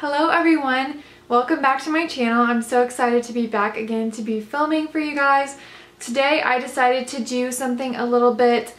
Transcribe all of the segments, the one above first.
Hello everyone, welcome back to my channel. I'm so excited to be back again to be filming for you guys. Today I decided to do something a little bit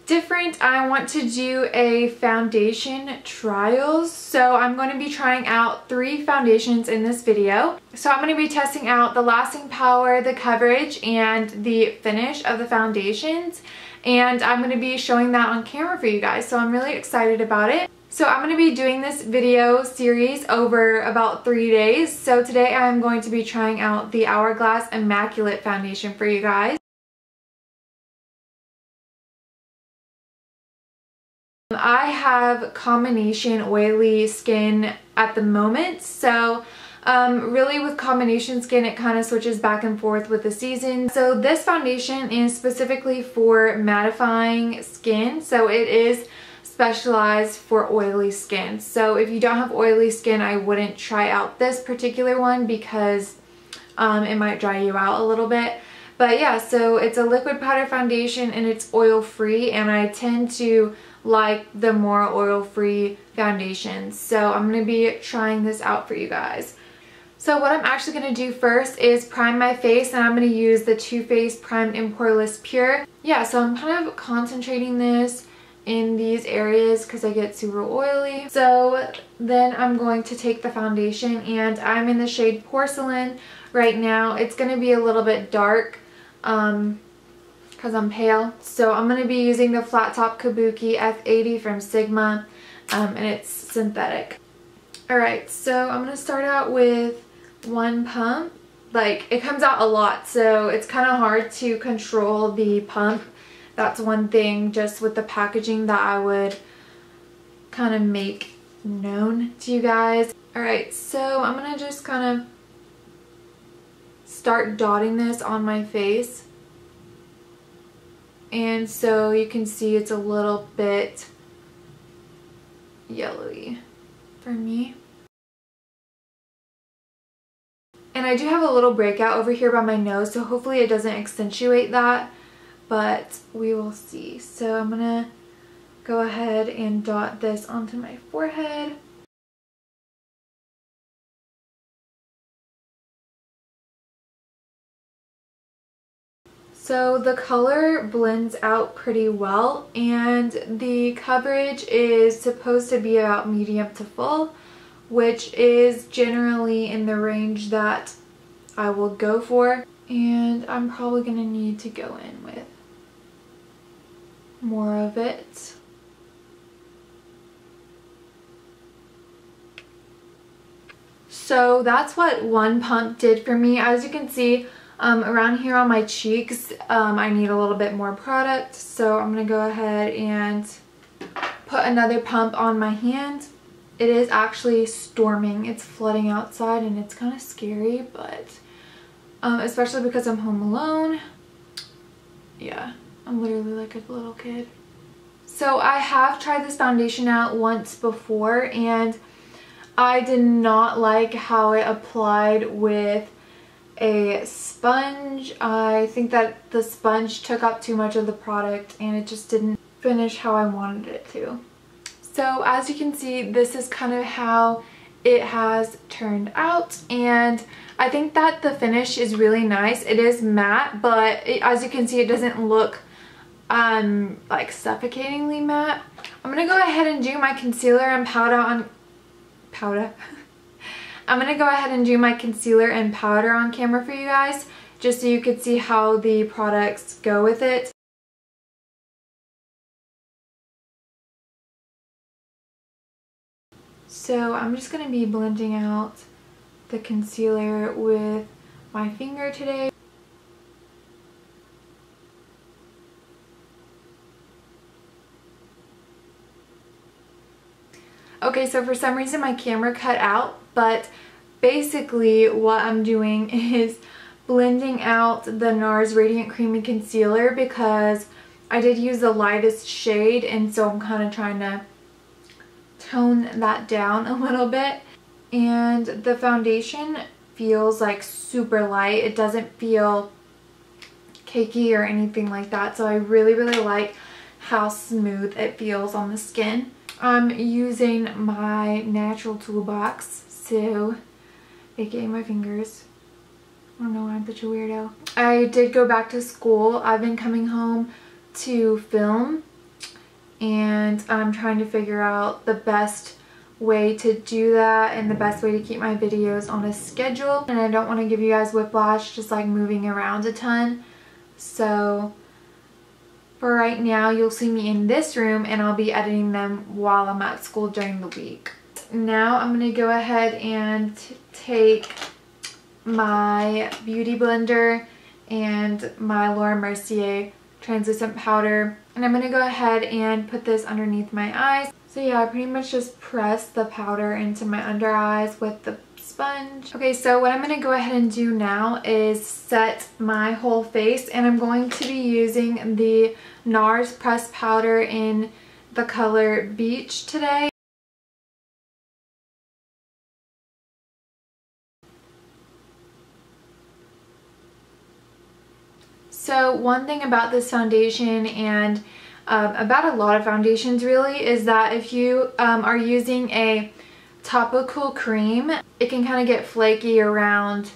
different. I want to do a foundation trials. So I'm going to be trying out 3 foundations in this video. So I'm going to be testing out the lasting power, the coverage, and the finish of the foundations. And I'm going to be showing that on camera for you guys. So I'm really excited about it. So I'm going to be doing this video series over about 3 days. So today I'm going to be trying out the Hourglass Immaculate foundation for you guys. I have combination oily skin at the moment, so really with combination skin it kind of switches back and forth with the season. So this foundation is specifically for mattifying skin, so it is specialized for oily skin. So if you don't have oily skin, I wouldn't try out this particular one because it might dry you out a little bit. But yeah, so it's a liquid powder foundation and it's oil free, and I tend to like the more oil-free foundations. So I'm going to be trying this out for you guys. So what I'm actually going to do first is prime my face, and I'm going to use the Too Faced Primed and Poreless Pure. Yeah, so I'm kind of concentrating this in these areas because I get super oily. So then I'm going to take the foundation, and I'm in the shade Porcelain right now. It's going to be a little bit dark because I'm pale. So I'm going to be using the Flat Top Kabuki F80 from Sigma, and it's synthetic. Alright, so I'm going to start out with one pump. Like, it comes out a lot, so it's kind of hard to control the pump. That's one thing just with the packaging that I would kind of make known to you guys. Alright, so I'm going to just kind of start dotting this on my face. And so you can see it's a little bit yellowy for me. And I do have a little breakout over here by my nose, so hopefully it doesn't accentuate that, but we will see. So I'm gonna go ahead and dot this onto my forehead. So the color blends out pretty well, and the coverage is supposed to be about medium to full, which is generally in the range that I will go for. And I'm probably going to need to go in with more of it. So that's what one pump did for me. As you can see, around here on my cheeks, I need a little bit more product, so I'm going to go ahead and put another pump on my hand. It is actually storming. It's flooding outside and it's kind of scary, but especially because I'm home alone. Yeah, I'm literally like a little kid. So I have tried this foundation out once before, and I did not like how it applied with a sponge. I think that the sponge took up too much of the product and it just didn't finish how I wanted it to. So as you can see, this is kind of how it has turned out, and I think that the finish is really nice. It is matte, but as you can see, it doesn't look like suffocatingly matte. I'm gonna go ahead and do my concealer and powder on I'm going to go ahead and do my concealer and powder on camera for you guys, just so you could see how the products go with it. So I'm just going to be blending out the concealer with my finger today. Okay, so for some reason my camera cut out, but basically what I'm doing is blending out the NARS Radiant Creamy Concealer because I did use the lightest shade, and so I'm kind of trying to tone that down a little bit. And the foundation feels like super light. It doesn't feel cakey or anything like that, so I really like how smooth it feels on the skin. I'm using my natural toolbox, so aka my fingers. I don't know why I'm such a weirdo. I did go back to school. I've been coming home to film, and I'm trying to figure out the best way to do that and the best way to keep my videos on a schedule. And I don't want to give you guys whiplash just like moving around a ton. So for right now, you'll see me in this room and I'll be editing them while I'm at school during the week. Now I'm going to go ahead and take my Beauty Blender and my Laura Mercier translucent powder, and I'm going to go ahead and put this underneath my eyes. So yeah, I pretty much just press the powder into my under eyes with the sponge. Okay, so what I'm going to go ahead and do now is set my whole face, and I'm going to be using the NARS pressed powder in the color Beach today. So one thing about this foundation, and about a lot of foundations really, is that if you are using a topical cream, it can kind of get flaky around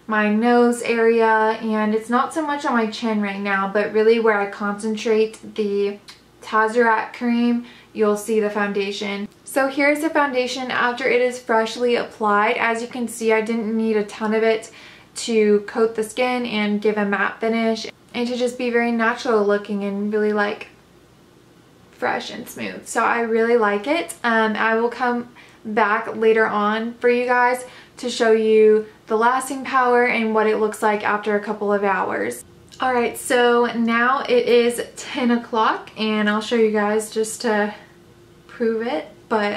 my nose area, and it's not so much on my chin right now, but really where I concentrate the Tazerac cream, you'll see the foundation. So here's the foundation after it is freshly applied. As you can see, I didn't need a ton of it to coat the skin and give a matte finish, and to just be very natural looking and really like fresh and smooth. So I really like it. I will come back later on for you guys to show you the lasting power and what it looks like after a couple of hours. Alright, so now it is 10 o'clock and I'll show you guys just to prove it, but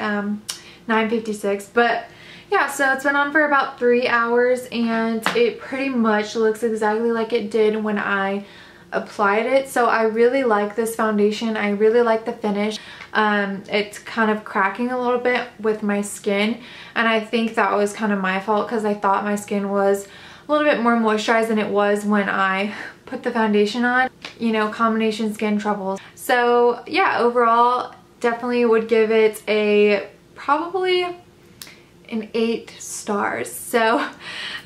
9:56. But yeah, so it's been on for about 3 hours and it pretty much looks exactly like it did when I applied it. So I really like this foundation. I really like the finish. It's kind of cracking a little bit with my skin, and I think that was kind of my fault because I thought my skin was a little bit more moisturized than it was when I put the foundation on. You know, combination skin troubles. So yeah, overall definitely would give it a probably an 8 stars. So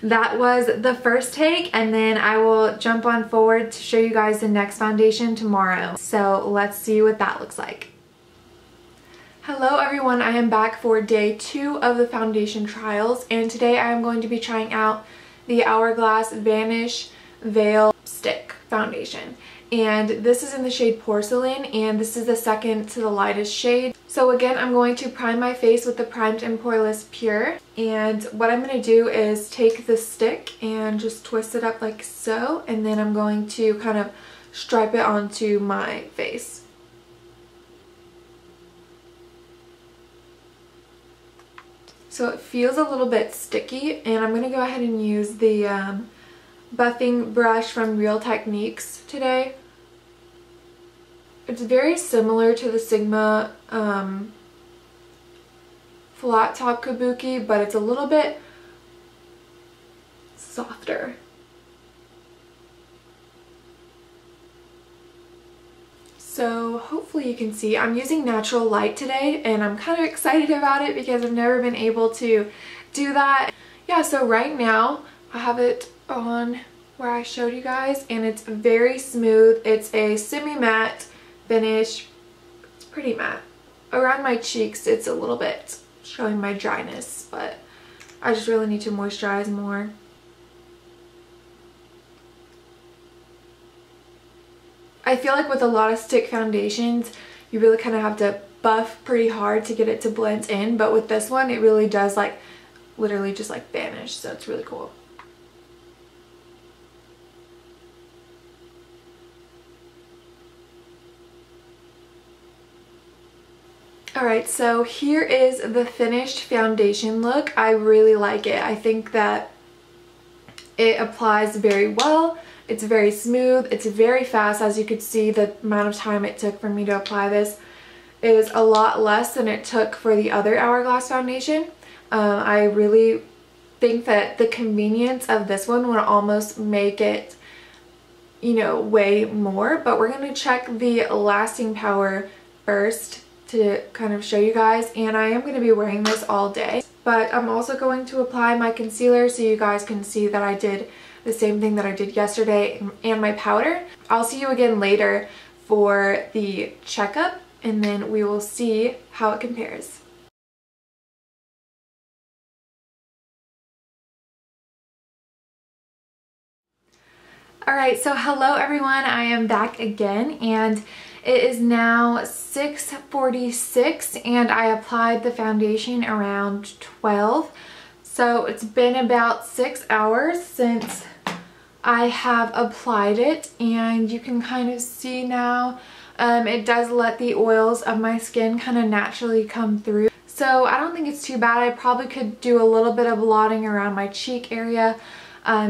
that was the first take, and then I will jump on forward to show you guys the next foundation tomorrow. So let's see what that looks like. Hello everyone, I am back for day 2 of the foundation trials, and today I am going to be trying out the Hourglass Vanish Veil Stick foundation. And this is in the shade Porcelain, and this is the second to the lightest shade. So again, I'm going to prime my face with the Primed and Poreless Pure, and what I'm going to do is take the stick and just twist it up like so, and then I'm going to kind of stripe it onto my face. So it feels a little bit sticky, and I'm going to go ahead and use the buffing brush from Real Techniques today. It's very similar to the Sigma flat top kabuki, but it's a little bit softer. So hopefully you can see I'm using natural light today, and I'm kind of excited about it because I've never been able to do that. Yeah, so right now I have it on where I showed you guys, and it's very smooth. It's a semi-matte finish. It's pretty matte. Around my cheeks it's a little bit showing my dryness, but I just really need to moisturize more. I feel like with a lot of stick foundations, you really kind of have to buff pretty hard to get it to blend in, but with this one, it really does like literally just like vanish, so it's really cool. Alright, so here is the finished foundation look. I really like it. I think that it applies very well. It's very smooth. It's very fast. As you could see, the amount of time it took for me to apply this is a lot less than it took for the other Hourglass foundation. I really think that the convenience of this one would almost make it, you know, way more. But we're going to check the lasting power first. to kind of show you guys, and I am going to be wearing this all day. But I'm also going to apply my concealer so you guys can see that I did the same thing that I did yesterday, and my powder. I'll see you again later for the checkup, and then we will see how it compares. Alright, so hello everyone, I am back again, and it is now 6:46 and I applied the foundation around 12. So it's been about 6 hours since I have applied it, and you can kind of see now it does let the oils of my skin kind of naturally come through. So I don't think it's too bad. I probably could do a little bit of blotting around my cheek area.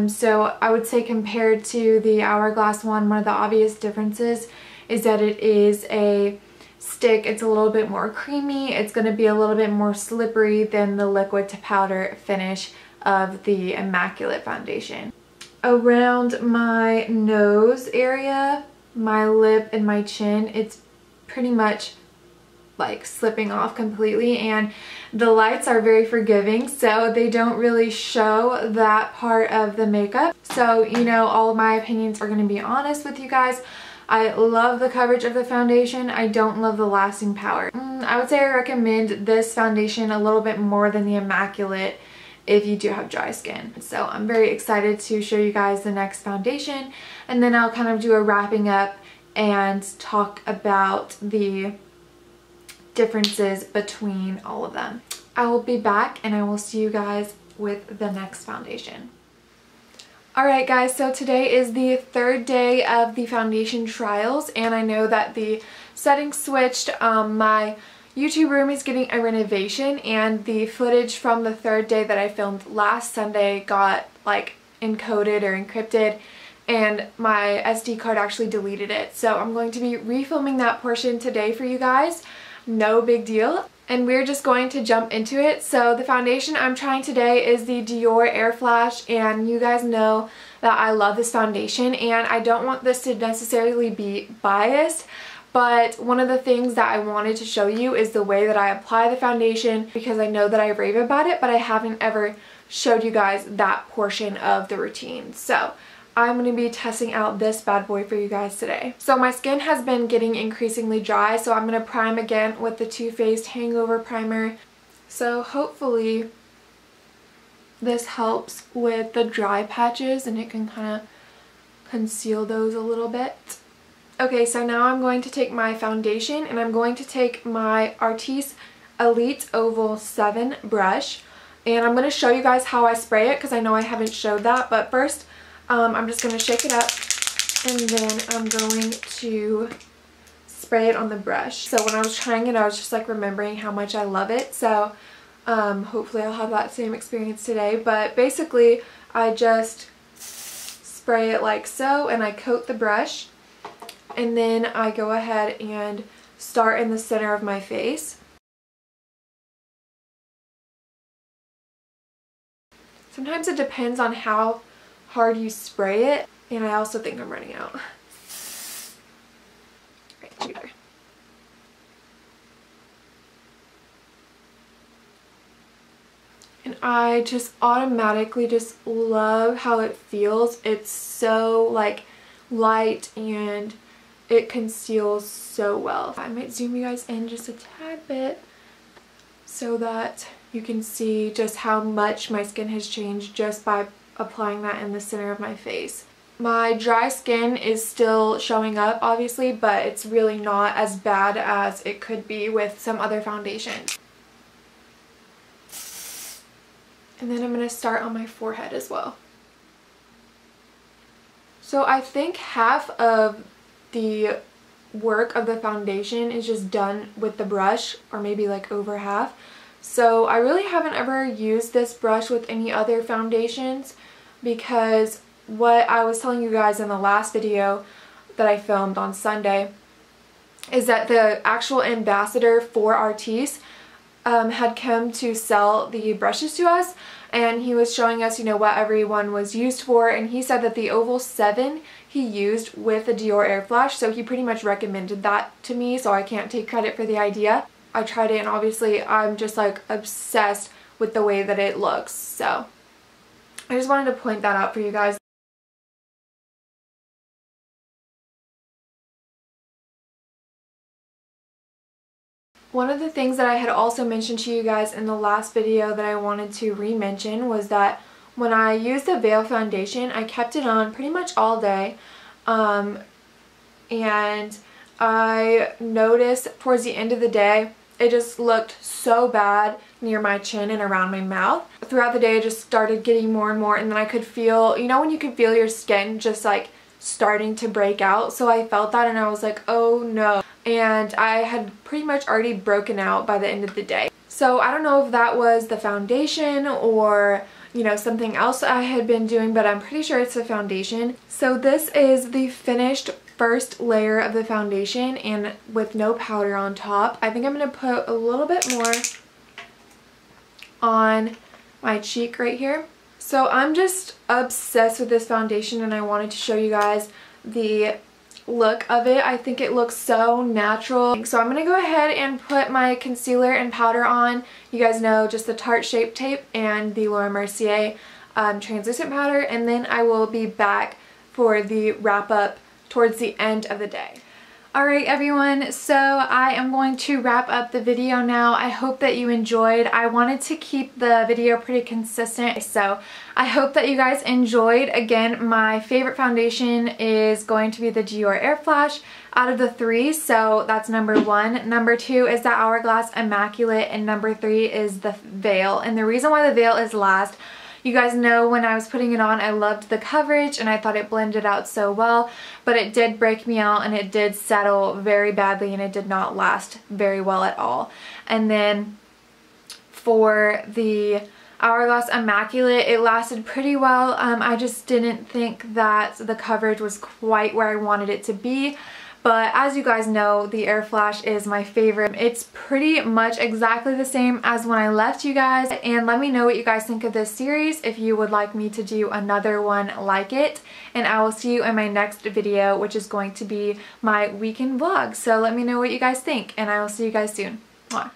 So I would say compared to the Hourglass one of the obvious differences is that it is a stick. It's a little bit more creamy. It's going to be a little bit more slippery than the liquid to powder finish of the Immaculate foundation. Around my nose area, my lip, and my chin, it's pretty much like slipping off completely, and the lights are very forgiving, so they don't really show that part of the makeup. So, you know, all of my opinions are going to be honest with you guys. I love the coverage of the foundation. I don't love the lasting power. I would say I recommend this foundation a little bit more than the Immaculate if you do have dry skin. So I'm very excited to show you guys the next foundation, and then I'll kind of do a wrapping up and talk about the differences between all of them. I will be back and I will see you guys with the next foundation. Alright guys, so today is the third day of the foundation trials, and I know that the settings switched. My YouTube room is getting a renovation, and the footage from the third day that I filmed last Sunday got like encoded or encrypted, and my SD card actually deleted it. So I'm going to be refilming that portion today for you guys. No big deal. And we're just going to jump into it. So the foundation I'm trying today is the Dior Airflash, and you guys know that I love this foundation, and I don't want this to necessarily be biased, but one of the things that I wanted to show you is the way that I apply the foundation, because I know that I rave about it, but I haven't ever showed you guys that portion of the routine. So I'm going to be testing out this bad boy for you guys today. So my skin has been getting increasingly dry, so I'm going to prime again with the Too Faced Hangover Primer. So hopefully this helps with the dry patches and it can kind of conceal those a little bit. Okay, so now I'm going to take my foundation, and I'm going to take my Artis Elite Oval 7 brush, and I'm going to show you guys how I spray it because I know I haven't showed that. But first, I'm just going to shake it up, and then I'm going to spray it on the brush. So when I was trying it, I was just like remembering how much I love it. So hopefully I'll have that same experience today. But basically, I just spray it like so, and I coat the brush, and then I go ahead and start in the center of my face. Sometimes it depends on how hard you spray it, and I also think I'm running out. Right, shooter. And I just automatically just love how it feels. It's so like light, and it conceals so well. I might zoom you guys in just a tad bit so that you can see just how much my skin has changed just by applying that in the center of my face. My dry skin is still showing up obviously, but it's really not as bad as it could be with some other foundations. And then I'm going to start on my forehead as well. So I think half of the work of the foundation is just done with the brush, or maybe like over half. So I really haven't ever used this brush with any other foundations, because what I was telling you guys in the last video that I filmed on Sunday is that the actual ambassador for Artis had come to sell the brushes to us, and he was showing us, you know, what everyone was used for, and he said that the Oval 7 he used with the Dior Airflash, so he pretty much recommended that to me, so I can't take credit for the idea. I tried it and obviously I'm just like obsessed with the way that it looks, so I just wanted to point that out for you guys. One of the things that I had also mentioned to you guys in the last video that I wanted to re-mention was that when I used the Veil foundation, I kept it on pretty much all day, and I noticed towards the end of the day it just looked so bad near my chin and around my mouth. Throughout the day it just started getting more and more, and then I could feel, you know when you can feel your skin just like starting to break out, so I felt that and I was like, oh no. And I had pretty much already broken out by the end of the day. So I don't know if that was the foundation or, you know, something else I had been doing, but I'm pretty sure it's the foundation. So this is the finished first layer of the foundation, and with no powder on top. I think I'm going to put a little bit more on my cheek right here. So I'm just obsessed with this foundation, and I wanted to show you guys the look of it. I think it looks so natural. So I'm going to go ahead and put my concealer and powder on. You guys know, just the Tarte Shape Tape and the Laura Mercier translucent powder, and then I will be back for the wrap up towards the end of the day. Alright everyone, so I am going to wrap up the video now. I hope that you enjoyed. I wanted to keep the video pretty consistent, so I hope that you guys enjoyed. Again, my favorite foundation is going to be the Dior Airflash out of the three, so that's number 1. Number 2 is the Hourglass Immaculate, and number 3 is the Veil. And the reason why the Veil is last, you guys know when I was putting it on, I loved the coverage and I thought it blended out so well, but it did break me out and it did settle very badly and it did not last very well at all. And then for the Hourglass Immaculate, it lasted pretty well. I just didn't think that the coverage was quite where I wanted it to be. But as you guys know, the Airflash is my favorite. It's pretty much exactly the same as when I left you guys. And let me know what you guys think of this series, if you would like me to do another one like it. And I will see you in my next video, which is going to be my weekend vlog. So let me know what you guys think, and I will see you guys soon. Mwah.